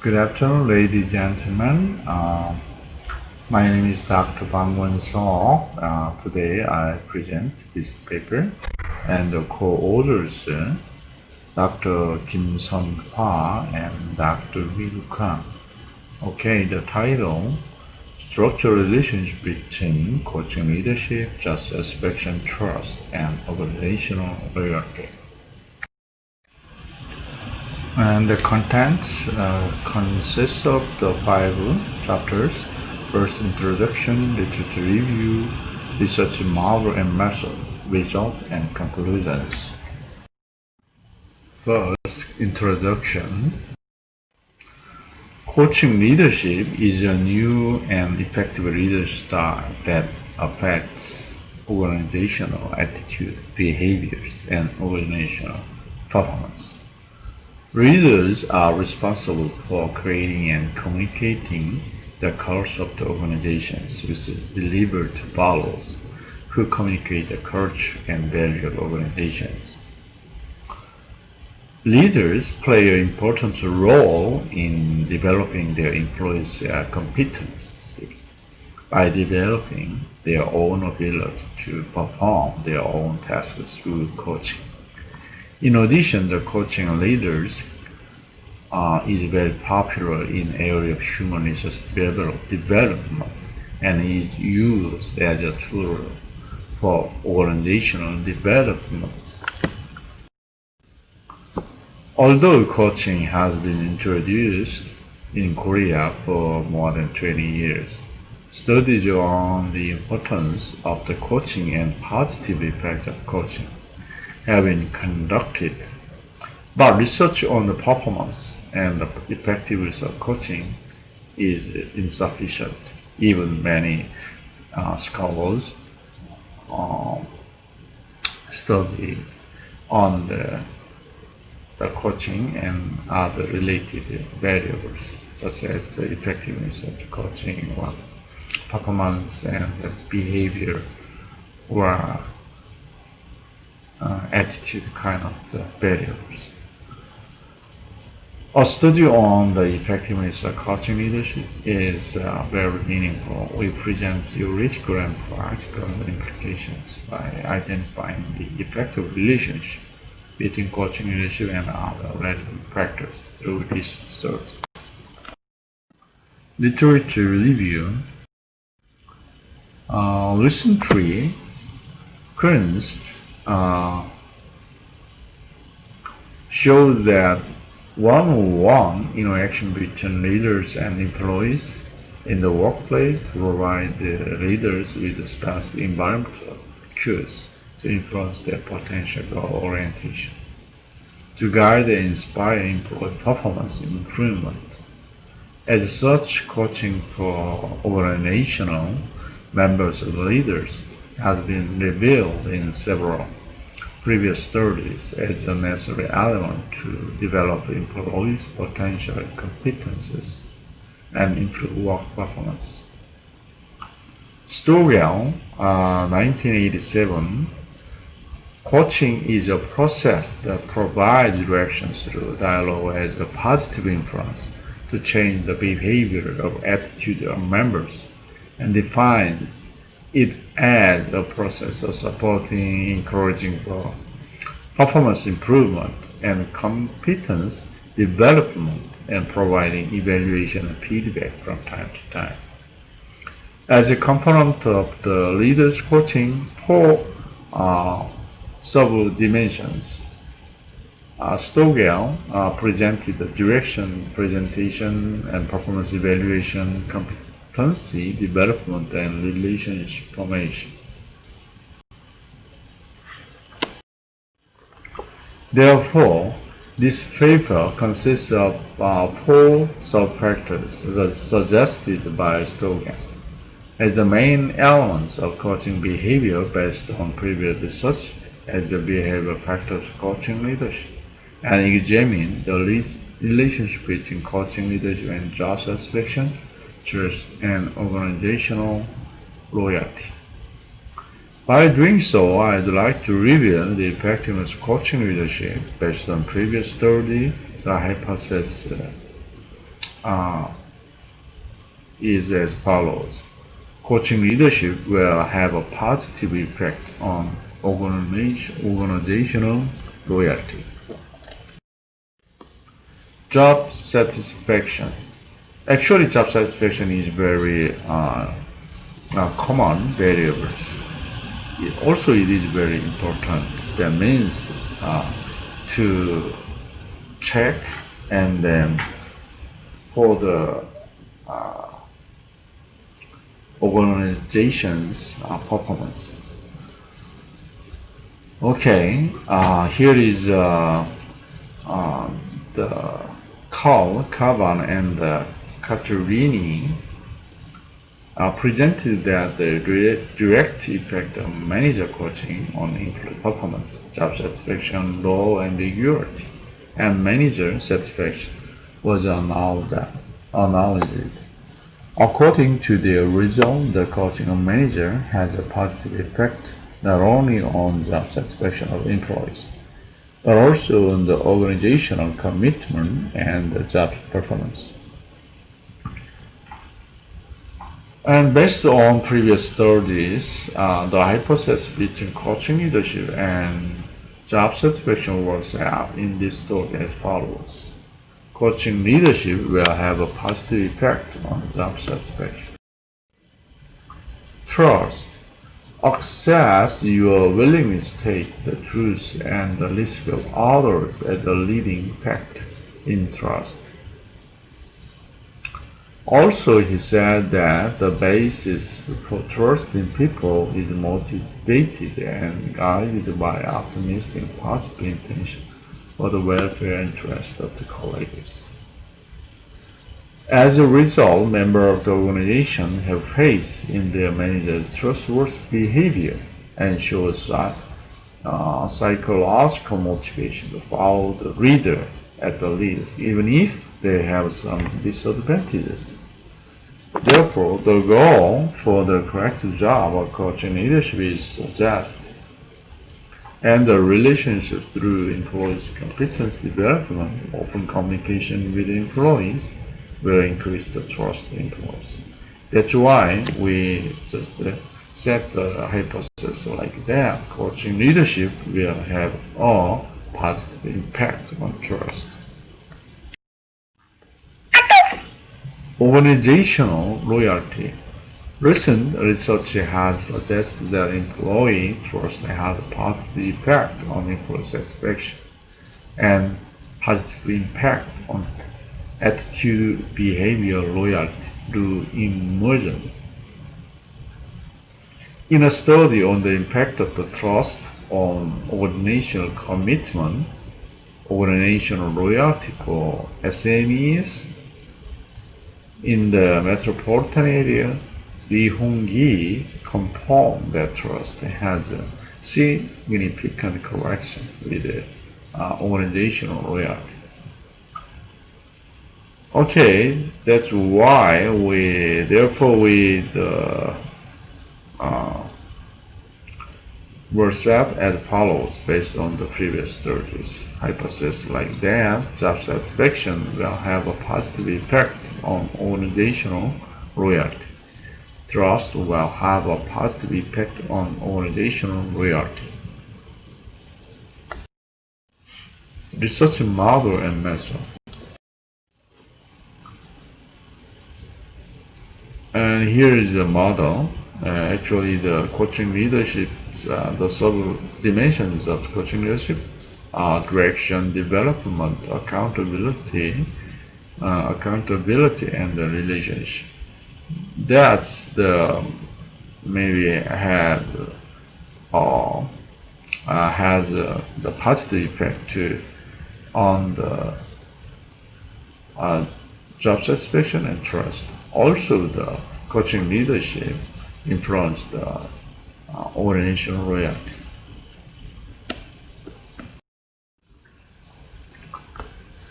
Good afternoon, ladies and gentlemen. My name is Dr. Bang Won-seo. Today I present this paper, and the co-authors Dr. Kim Sun-hwa and Dr. Woo Kang. Okay, the title: Structural Relationship between Coaching Leadership, Job Satisfaction, Trust, and Organizational Loyalty. And the contents consists of the 5 chapters. First, introduction, literature review, research model and method, result, and conclusions. First, introduction. Coaching leadership is a new and effective leadership style that affects organizational attitude, behaviors, and organizational performance. Leaders are responsible for creating and communicating the culture of the organizations, which is delivered to followers who communicate the culture and value of organizations. Leaders play an important role in developing their employees' competency by developing their own ability to perform their own tasks through coaching. In addition, the coaching leaders is very popular in area of human resource development and is used as a tool for organizational development. Although coaching has been introduced in Korea for more than 20 years, studies on the importance of the coaching and positive effects of coaching have been conducted, but research on the performance and the effectiveness of coaching is insufficient. Even many scholars study on the coaching and other related variables, such as the effectiveness of the coaching, or performance and the behavior, or attitude kind of the variables. A study on the effectiveness of coaching leadership is very meaningful. We present theoretical and practical implications by identifying the effective relationship between coaching leadership and other relevant factors through this study. Literature review. Recently, Ernst showed that one-on-one interaction between leaders and employees in the workplace provide the leaders with specific environmental cues to influence their potential goal orientation, to guide and inspire employee performance improvement. As such, coaching for organizational members of leaders has been revealed in several previous studies as a necessary element to develop employees' potential competences and improve work performance. Stowell, 1987, coaching is a process that provides directions through dialogue as a positive influence to change the behavior of attitude of members, and defines it as a process of supporting, encouraging for performance improvement and competence development, and providing evaluation and feedback from time to time. As a component of the leaders coaching, 4 sub-dimensions. Stowell presented the direction, presentation, and performance evaluation, competency development, and relationship formation. Therefore, this paper consists of 4 sub-factors suggested by Stowell as the main elements of coaching behavior based on previous research as the behavioral factors of coaching leadership, and examine the relationship between coaching leadership and job satisfaction, trust, and organizational loyalty. By doing so, I'd like to reveal the effectiveness of coaching leadership based on previous study, the hypothesis is as follows. Coaching leadership will have a positive effect on organizational loyalty. Job satisfaction. Actually, job satisfaction is very common variables. It is very important. That means to check and then for the organization's performance. Okay, here is the Kavan and Caterini presented that the direct effect of manager coaching on employee performance, job satisfaction, low ambiguity, and manager satisfaction was analyzed. According to their result, the coaching of manager has a positive effect not only on job satisfaction of employees, but also on the organizational commitment and the job performance. And based on previous studies, the hypothesis between coaching leadership and job satisfaction was out in this study as follows. Coaching leadership will have a positive effect on job satisfaction. Trust. Assess your willingness to take the truth and the risk of others as a leading factor in trust. Also, he said that the basis for trust in people is motivated and guided by optimistic and positive intention for the welfare and interest of the colleagues. As a result, members of the organization have faith in their manager's trustworthy behavior and show psychological motivation to follow the leader at the least, even if they have some disadvantages. Therefore, the goal for the correct job of coaching leadership is to adjust, and the relationship through employees' competence development, open communication with employees will increase the trust in employees. That's why we just set the hypothesis like that. Coaching leadership will have a positive impact on trust. Organizational loyalty. Recent research has suggested that employee trust has a positive effect on employee satisfaction and positive impact on attitude, behavior, loyalty through emergence. In a study on the impact of the trust on organizational commitment, organizational loyalty for SMEs in the metropolitan area, Lee Hong-gi confirmed that trust has a significant correlation with organizational loyalty. Okay, that's why we were set as follows based on the previous studies. Hypothesis like that, job satisfaction will have a positive effect on organizational loyalty. Trust will have a positive effect on organizational loyalty. Research model and method. And here is the model. Actually, the coaching leadership, the sub-dimensions of coaching leadership are direction, development, accountability, and the relationship. That's the maybe has the positive effect on the job satisfaction and trust. Also, the coaching leadership influence the organizational loyalty.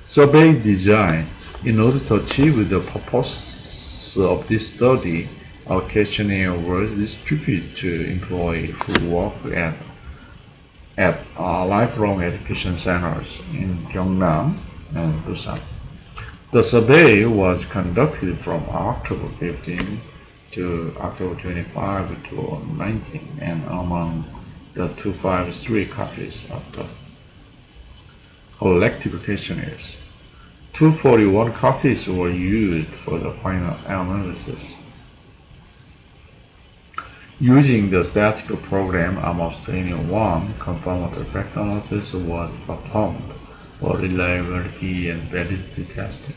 Survey design. In order to achieve the purpose of this study, our questionnaire was distributed to employees who work at lifelong education centers in Gyeongnam and Busan. The survey was conducted from October 15 to October 25, 2019, and among the 253 copies of the collective questionnaires, 241 copies were used for the final analysis. Using the statistical program, almost 21 confirmatory factor analysis was performed for reliability and validity testing,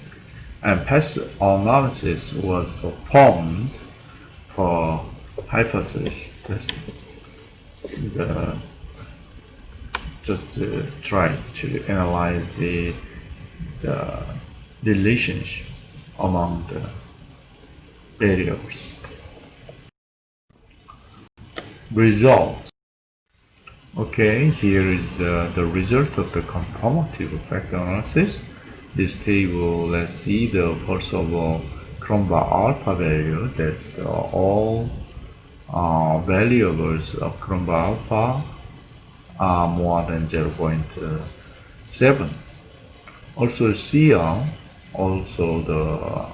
and pass analysis was performed for hypothesis testing. Just to try to analyze the relationship among the variables. Results. Okay, here is the result of the confirmative factor analysis. This table, let's see the first of all Cronbach alpha value. That's all variables of Cronbach alpha are more than 0.7. Also CL, also the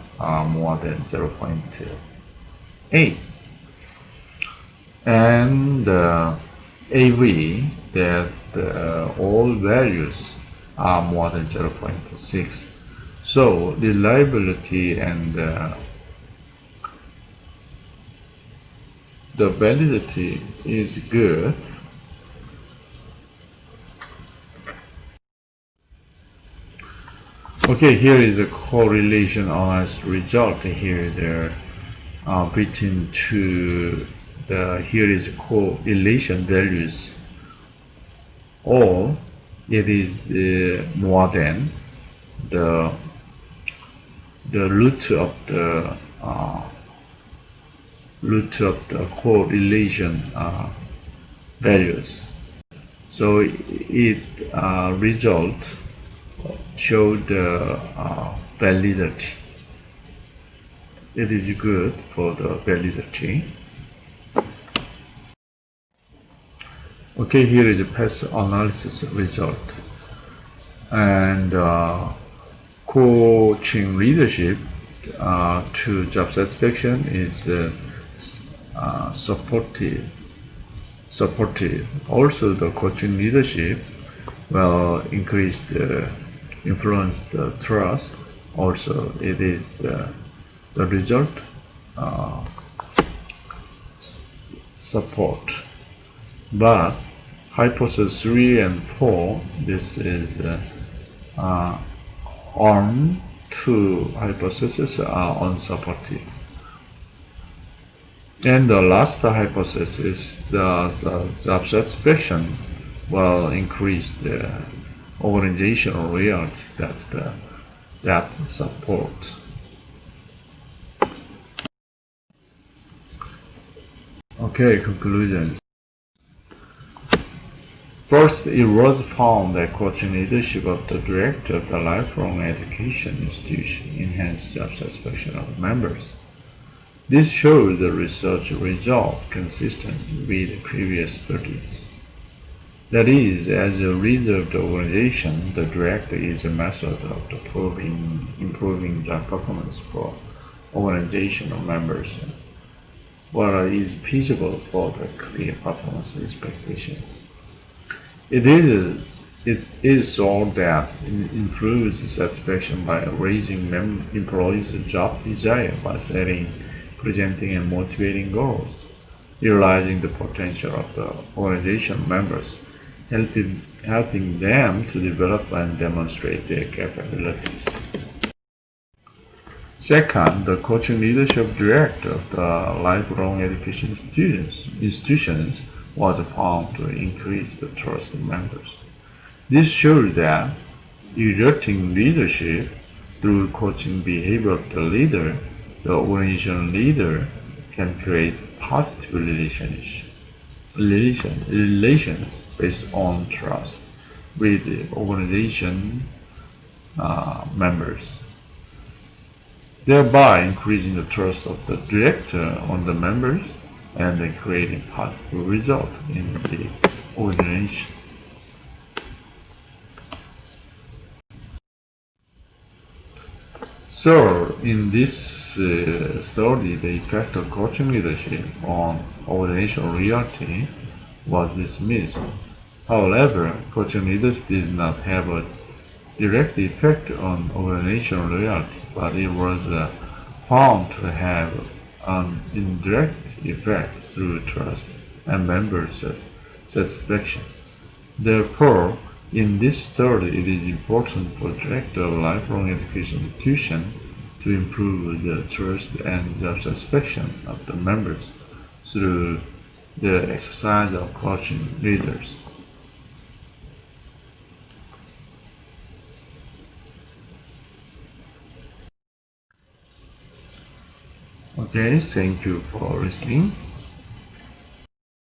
more than 0.8. And AV, that all values are more than 0.6. So reliability and the validity is good. Okay, here is a correlation analysis result. Here there between two. Here is correlation values, or it is more than the root of the correlation values. So it result showed the validity. It is good for the validity. Okay, here is a past analysis result, and coaching leadership to job satisfaction is supportive. Also, the coaching leadership will increase the influence, the trust. Also, it is the result support. But hypothesis 3 and 4, this is on two hypotheses are unsupported. And the last hypothesis is the job satisfaction will increase the organizational reality. That's that support. Okay, conclusions. First, it was found that coaching leadership of the director of the lifelong education institution enhanced job satisfaction of members. This shows the research result consistent with previous studies. That is, as a leader of the organization, the director is a method of improving job performance for organizational members, what is feasible for the career performance expectations. It is so that it improves satisfaction by raising employees' job desire by setting, presenting, and motivating goals, realizing the potential of the organization members, helping them to develop and demonstrate their capabilities. Second, the coaching leadership director of the lifelong education institutions was found to increase the trust of members. This shows that exerting leadership through coaching behavior of the leader, the organizational leader can create positive relations based on trust with the organization members, thereby increasing the trust of the director on the members and then creating positive result in the organization. So, in this study, the effect of coaching leadership on organizational reality was dismissed. However, coaching leadership did not have a direct effect on organizational reality, but it was found to have an indirect effect through trust and member satisfaction. Therefore, in this study, it is important for the director of lifelong education institution to improve the trust and job satisfaction of the members through the exercise of coaching leaders. Okay, thank you for listening.